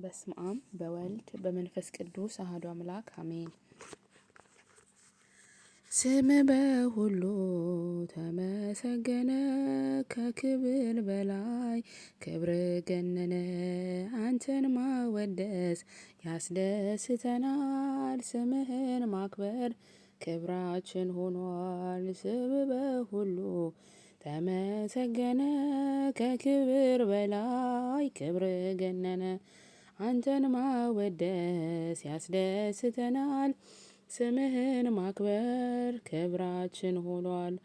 በስመ አብ በወልድ በመንፈስ ቅዱስ አሐዱ አምላክ አሜን። ስም በሁሉ ተመሰገነ ከክብር በላይ ክብር ገነነ። አንተን ማወደስ ያስደስተናል፣ ስምህን ማክበር ክብራችን ሆኗል። ስም በሁሉ ተመሰገነ ከክብር በላይ ክብር ገነነ። አንተን ማወደስ ያስደስተናል፣ ስምህን ማክበር ክብራችን ሆኗል።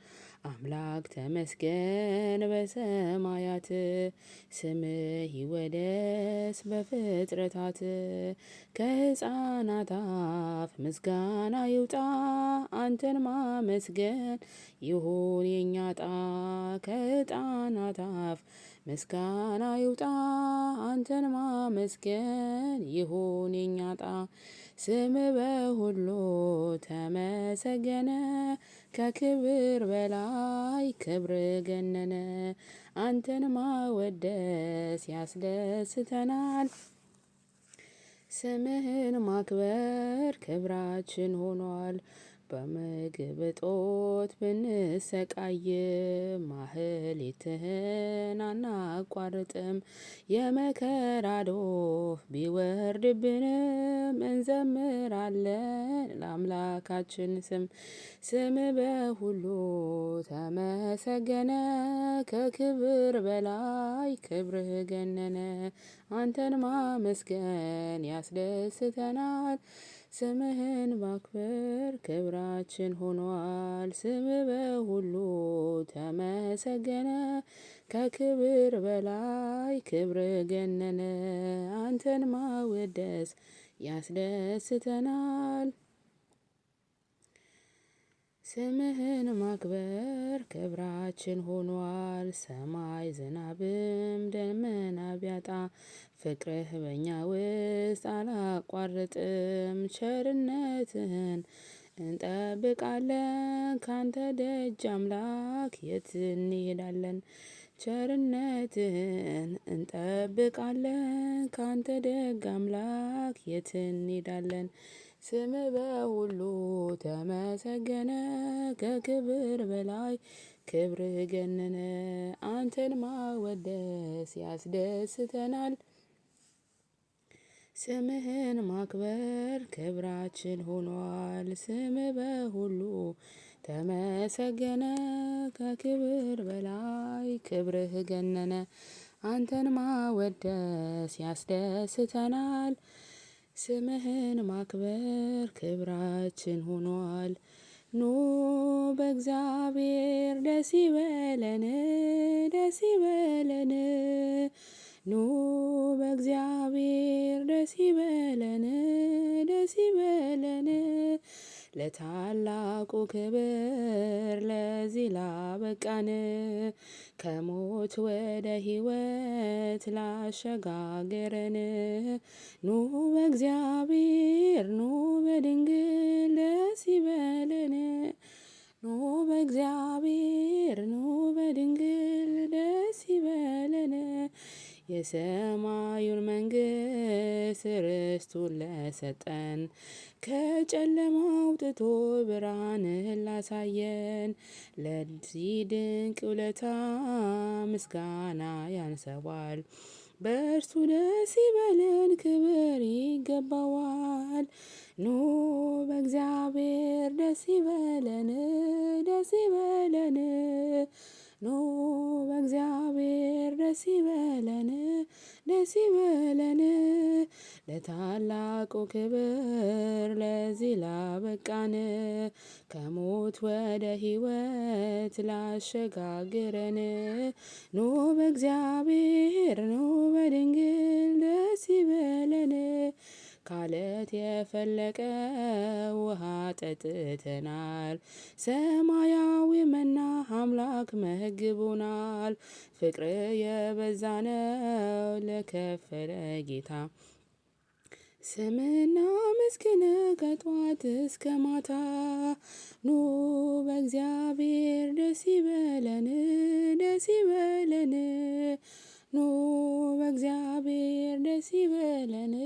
አምላክ ተመስገን በሰማያት፣ ስምህ ይወደስ በፍጥረታት። ከሕፃናት አፍ ምስጋና ይውጣ፣ አንተን ማመስገን ይሁን የኛ ዕጣ። ከሕፃናት አፍ ምስጋና ይውጣ፣ አንተን ማመስገን ይሁን የኛ ዕጣ። ስምህ በሁሉ ተመሰገነ ከክብር በላይ ክብር ገነነ። አንተን ማወደስ ያስደስተናል፣ ስምህን ማክበር ክብራችን ሆኗል። በምግብ እጦት ብንሰቃይ ማህሌትህን አናቋርጥም። የመከራ ዶፍ ቢወርድብንም እንዘምራለን ለአምላካችን ስም። ስምህ በሁሉ ተመሰገነ ከክብር በላይ ክብርህ ገነነ። አንተን ማመስገን ያስደስተናል፣ ስምህን ማክበር ክብራችን ሆኗል። ስምህ በሁሉ ተመሰገነ ከክብር በላይ ክብር ገነነ። አንተን ማወደስ ያስደስተናል፣ ስምህን ማክበር ክብራችን ሆኗል። ሰማይ ዝናብም ደመና ቢያጣ ፍቅርህ በኛ ውስጥ አላቋርጥም። ቸርነትህን እንጠብቃለን ካንተ ደጅ አምላክ የት እንሄዳለን? ቸርነትህን እንጠብቃለን ካንተ ደግ አምላክ የት እንሄዳለን? ስምህ በሁሉ ተመሰገነ ከክብር በላይ ክብርህ ገነነ። አንተን ማወደስ ያስደስተናል፣ ስምህን ማክበር ክብራችን ሆኗል። ስምህ በሁሉ ተመሰገነ ከክብር በላይ ክብርህ ገነነ። አንተን ማወደስ ያስደስተናል፣ ስምህን ማክበር ክብራችን ሆኗል። ኑ በእግዚአብሔር ደስ ይበለን፣ ደስ ይበለን። ኑ በእግዚአብሔር ደስ ይበለን፣ ደስ ይበለን። ለታላቁ ክብር ለዚህ ላበቃን፣ ከሞት ወደ ሕይወት ላሸጋገረን። ኑ በእግዚአብሔር ኑ በድንግል ደስ ይበለን። ኑ በእግዚአብሔር ኑ በድንግል ደስ ይበለን። የሰማዩን መንግሥት ርስቱን ለሰጠን፣ ከጨለማ አውጥቶ ብርሃንን ላሳየን። ለዚህ ድንቅ ውለታ ምስጋና ያንሰዋል። በእርሱ ደስ ይበለን ክብር ይገባዋል። ኑ በእግዚአብሔር ደስ ይበለን፣ ደስ ይበለን። ኑ በእግዚአብሔር ደስ ይበለን፣ ደስ ይበለን። ለታላቁ ክብር ለዚህ ላበቃን፣ ከሞት ወደ ሕይወት ላሸጋግረን። ኑ በእግዚአብሔር ኑ በድንግል ደስ ይበለን። ካለት የፈለቀ ውሃ ጠጥተናል፣ ሰማያዊ መና አምላክ መግቦናል። ፍቅር የበዛ ነው ለከፈለ ጌታ፣ ስምና መስግን ከጧት እስከ ማታ። ኑ በእግዚአብሔር ደስ ይበለን፣ ደስ ይበለን። ኑ በእግዚአብሔር ደስ ይበለን። ለንግሥና